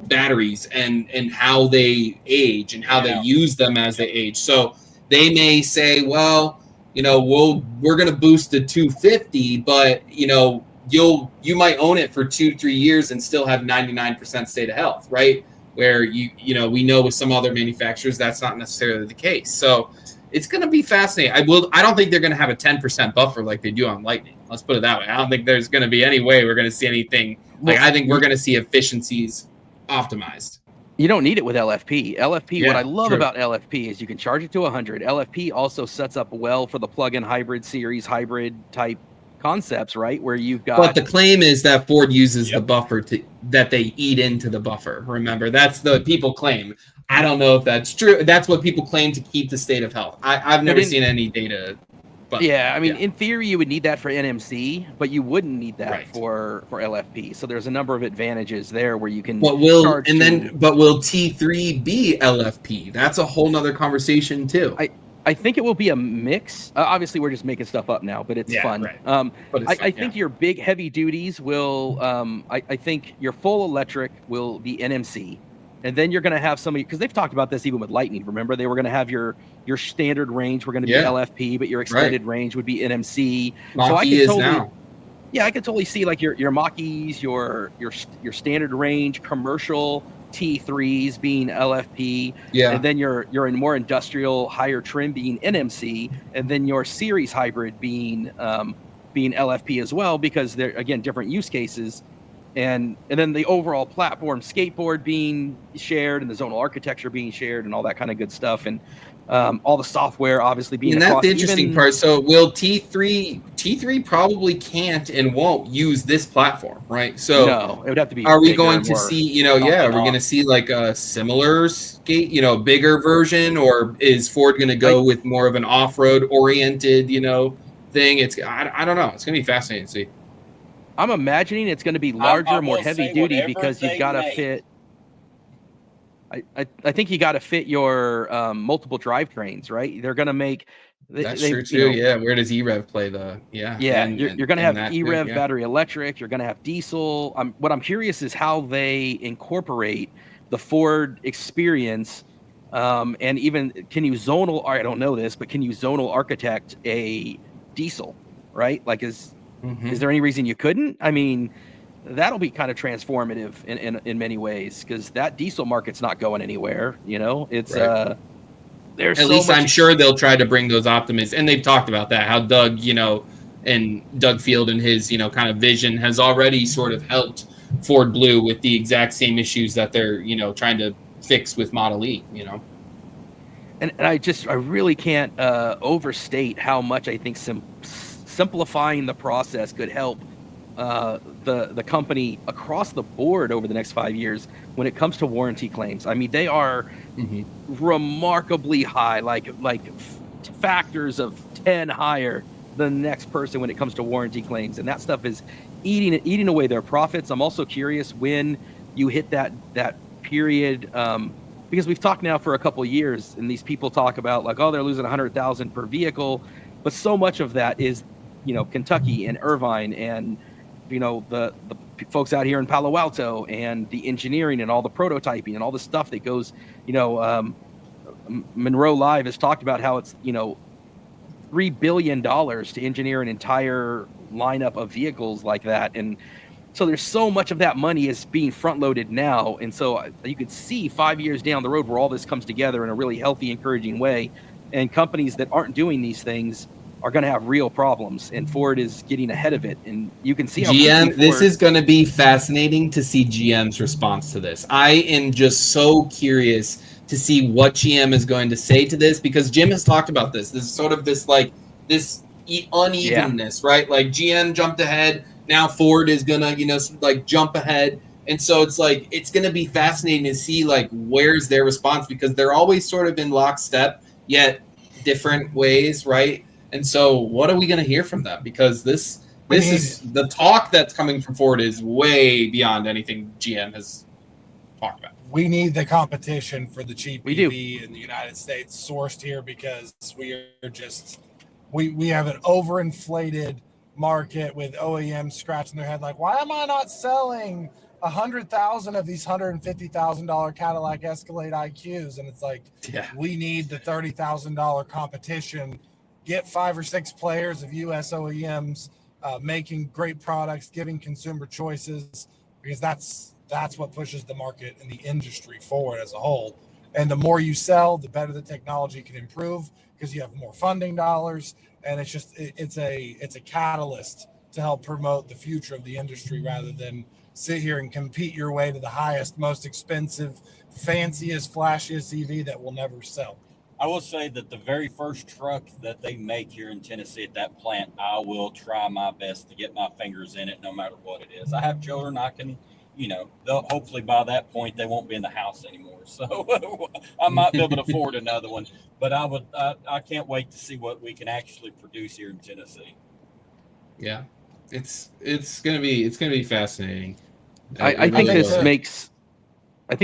batteries and how they age and how they use them as they age. So they may say, well, we're going to boost to 250, but you might own it for 2-3 years and still have 99% state of health, right? Where we know with some other manufacturers that's not necessarily the case. So it's going to be fascinating. I don't think they're going to have a 10% buffer like they do on Lightning. Let's put it that way. I don't think there's going to be any way we're going to see anything. I think we're going to see efficiencies optimized. You don't need it with LFP. LFP, what I love true. about LFP is you can charge it to 100. LFP also sets up well for the plug-in hybrid series, hybrid type concepts, right? Where you've got. But the claim is that Ford uses the buffer that they eat into the buffer. Remember, that's the people claim. I don't know if that's true. That's what people claim to keep the state of health. I've never seen any data. But, in theory, you would need that for NMC, but you wouldn't need that for LFP. So there's a number of advantages there where you can. But will T3 be LFP? That's a whole nother conversation too. I think it will be a mix. Obviously, we're just making stuff up now, but it's fun. Right. I think your big heavy duties will. I think your full electric will be NMC, and then you're going to have somebody, because they've talked about this even with Lightning. Remember, they were going to have your standard range were going to be LFP, but your extended range would be NMC. Mach-E is now. Yeah, I could totally see like your Mach-E's, your standard range, commercial T3s being LFP, and then your more industrial higher trim being NMC, and then your series hybrid being LFP as well, because they're again different use cases, and then the overall platform skateboard being shared and the zonal architecture being shared and all that kind of good stuff, and all the software obviously being. And that's the interesting part. So will T3 probably can't and won't use this platform, right? So no, it would have to be. Are we going to see, are we going to see like a similar skate, bigger version, or is Ford going to go with more of an off-road oriented, thing? I don't know. It's going to be fascinating to see. I'm imagining it's going to be larger, more heavy duty, because you've got to fit. I think you got to fit your multiple drivetrains, right? They're going to make. That's true too. Where does EREV play the? You're going to have EREV battery electric. You're going to have diesel. What I'm curious is how they incorporate the Ford experience, and even can you zonal? I don't know this, but can you zonal architect a diesel? Right? Like, is there any reason you couldn't? I mean, that'll be kind of transformative in many ways, because that diesel market's not going anywhere. It's there's at least I'm sure they'll try to bring those optimists, and they've talked about that, how Doug, and Doug Field and his, kind of vision has already sort of helped Ford Blue with the exact same issues that they're, trying to fix with Model E, And I really can't overstate how much I think simplifying the process could help the company across the board over the next 5 years when it comes to warranty claims. I mean, they are remarkably high, like factors of 10 higher than the next person when it comes to warranty claims, and that stuff is eating away their profits. I'm also curious when you hit that period, because we've talked now for a couple of years, and these people talk about like, oh, they're losing 100,000 per vehicle, but so much of that is Kentucky and Irvine and the folks out here in Palo Alto, and the engineering and all the prototyping and all the stuff that goes, Monroe Live has talked about how it's, $3 billion to engineer an entire lineup of vehicles like that. And so there's so much of that money is being front loaded now. And so you could see 5 years down the road where all this comes together in a really healthy, encouraging way. And companies that aren't doing these things are going to have real problems, and Ford is getting ahead of it. And you can see how GM. This is going to be fascinating to see GM's response to this. I am just so curious to see what GM is going to say to this, because Jim has talked about this. This is sort of this unevenness, right? Like GM jumped ahead, now Ford is gonna jump ahead, and so it's like it's going to be fascinating to see like where's their response, because they're always sort of in lockstep yet different ways, right? And so what are we going to hear from them? Because this is the talk that's coming from Ford is way beyond anything GM has talked about. We need the competition for the cheap EV in the United States sourced here, because we have an overinflated market with OEMs scratching their head like, why am I not selling 100,000 of these $150,000 Cadillac Escalade IQs, and it's like, we need the $30,000 competition. Get 5 or 6 players of U.S. OEMs making great products, giving consumer choices, because that's what pushes the market and the industry forward as a whole. And the more you sell, the better the technology can improve, because you have more funding dollars, and it's a catalyst to help promote the future of the industry, rather than sit here and compete your way to the highest, most expensive, fanciest, flashiest EV that will never sell. I will say that the very first truck that they make here in Tennessee at that plant, I will try my best to get my fingers in it no matter what it is. I have children, I can, they'll hopefully by that point they won't be in the house anymore. So I might be able to afford another one, but I can't wait to see what we can actually produce here in Tennessee. Yeah. It's gonna be fascinating. I think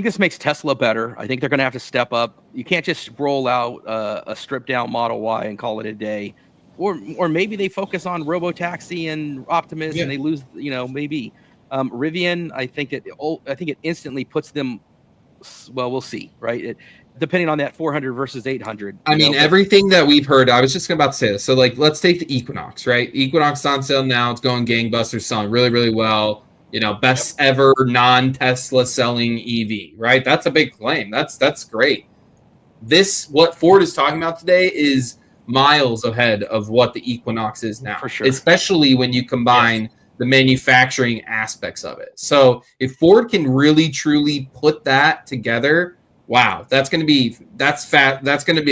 this makes Tesla better. I think they're gonna have to step up. You can't just roll out a stripped down Model Y and call it a day, or maybe they focus on Robotaxi and Optimus and they lose. Maybe Rivian. I think it instantly puts them. Well, we'll see, right? Depending on that 400 versus 800. I mean, everything that we've heard, I was just about to say this. So, let's take the Equinox, right? Equinox on sale now. It's going gangbusters, selling really, really well. Best ever non-Tesla selling EV, right? That's a big claim. That's great. What Ford is talking about today is miles ahead of what the Equinox is now, for sure. Especially when you combine the manufacturing aspects of it. So, if Ford can really, truly put that together, wow, that's going to be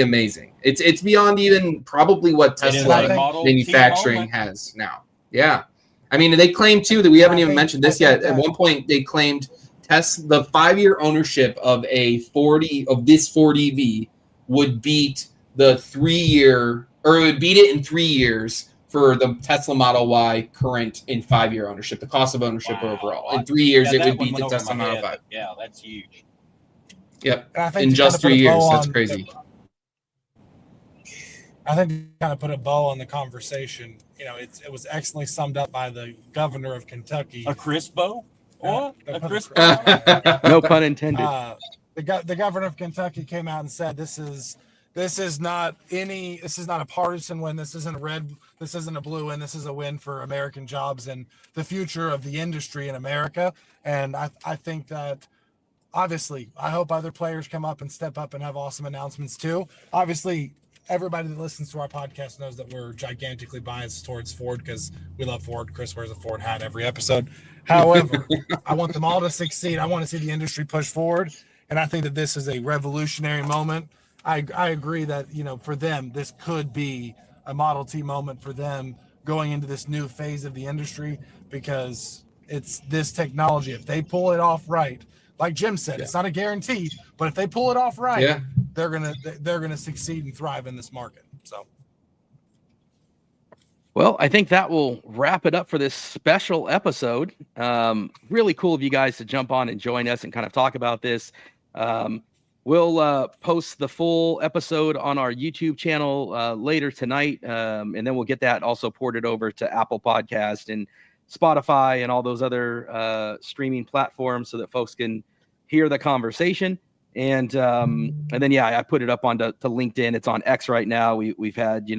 amazing. It's beyond even probably what Tesla manufacturing has now. Yeah. I mean, they claim too that we haven't even mentioned this yet. At one point they claimed the 5-year ownership of this Ford EV would beat the 3-year, or it would beat it in 3 years for the Tesla Model Y current in 5-year ownership, the cost of ownership overall. In 3 years, it would beat the Tesla Model 5. Yeah, that's huge. Yep. In just 3 years. That's crazy. I think to kind of put a bow on the conversation, it was excellently summed up by the governor of Kentucky. A crisp bow? What? A crisp bow? No pun intended. The governor of Kentucky came out and said, this is not a partisan win. This isn't a red. This isn't a blue win. This is a win for American jobs and the future of the industry in America. And I think that, obviously, I hope other players come up and step up and have awesome announcements too. Obviously, everybody that listens to our podcast knows that we're gigantically biased towards Ford because we love Ford. Chris wears a Ford hat every episode. However, I want them all to succeed. I want to see the industry push forward. And I think that this is a revolutionary moment. I agree that, for them, this could be a Model T moment for them going into this new phase of the industry, because it's this technology. If they pull it off right, like Jim said, it's not a guarantee, but if they pull it off right, they're gonna succeed and thrive in this market. So, well, I think that will wrap it up for this special episode. Really cool of you guys to jump on and join us and kind of talk about this. We'll post the full episode on our YouTube channel later tonight, and then we'll get that also ported over to Apple Podcast and Spotify and all those other streaming platforms so that folks can hear the conversation. And then I put it up onto LinkedIn. It's on X right now. We've had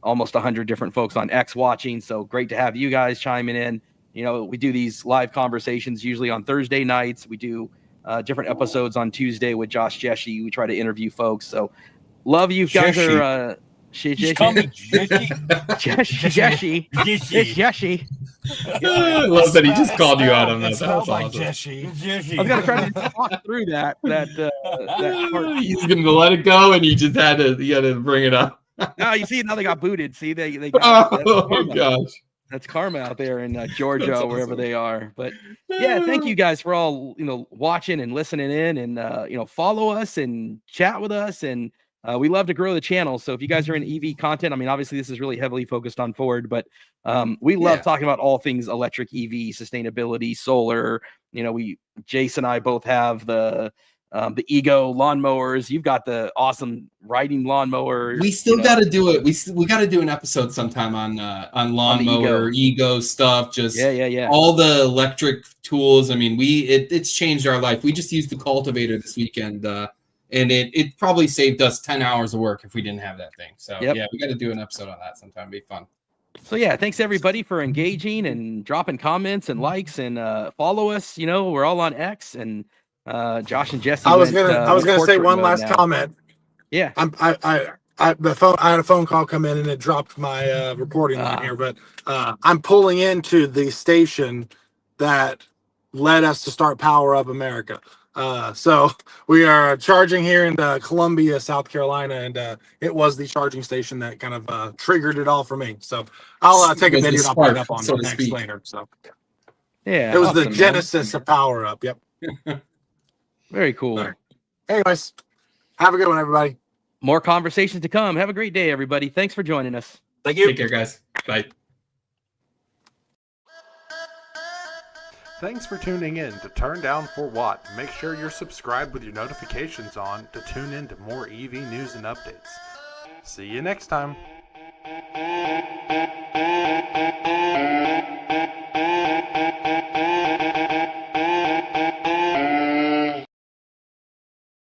almost 100 different folks on X watching. So great to have you guys chiming in. We do these live conversations usually on Thursday nights. We do different episodes on Tuesday with Josh Jeshy. We try to interview folks. So love you guys are. Call me Jeshy. It's Jeshy. I love that he just called you out on that. Sounds like Jeshy. I was gonna try to talk through that part. He's gonna let it go, and you had to bring it up. No, you see, now they got booted. See, they got, gosh, that's karma out there in Georgia, awesome. Wherever they are. But thank you guys for all watching and listening in, and follow us and chat with us, and we love to grow the channel. So if you guys are in EV content, I mean, obviously this is really heavily focused on Ford, but we love talking about all things electric, EV, sustainability, solar. Jace and I both have the the Ego lawnmowers. You've got the awesome riding lawnmower. We still got to do it. We got to do an episode sometime on lawnmower, ego stuff. Just yeah. all the electric tools. I mean, it's changed our life. We just used the cultivator this weekend, and it probably saved us 10 hours of work if we didn't have that thing. So yeah, we got to do an episode on that sometime. It'd be fun. So yeah, thanks everybody for engaging and dropping comments and likes and follow us. We're all on X, and Josh and Jesse. I was gonna say one last comment. Yeah, I had a phone call come in and it dropped my recording line here, but I'm pulling into the station that led us to start Power Up America. So we are charging here in Columbia, South Carolina, and it was the charging station that kind of triggered it all for me. So I'll take a video and I'll put it up on X later. So yeah, it was the genesis of Power Up. Yep. Very cool. Right. Anyways, have a good one, everybody. More conversations to come. Have a great day, everybody. Thanks for joining us. Thank you. Take care, guys. Bye. Thanks for tuning in to Turn Down for What. Make sure you're subscribed with your notifications on to tune in to more EV news and updates. See you next time.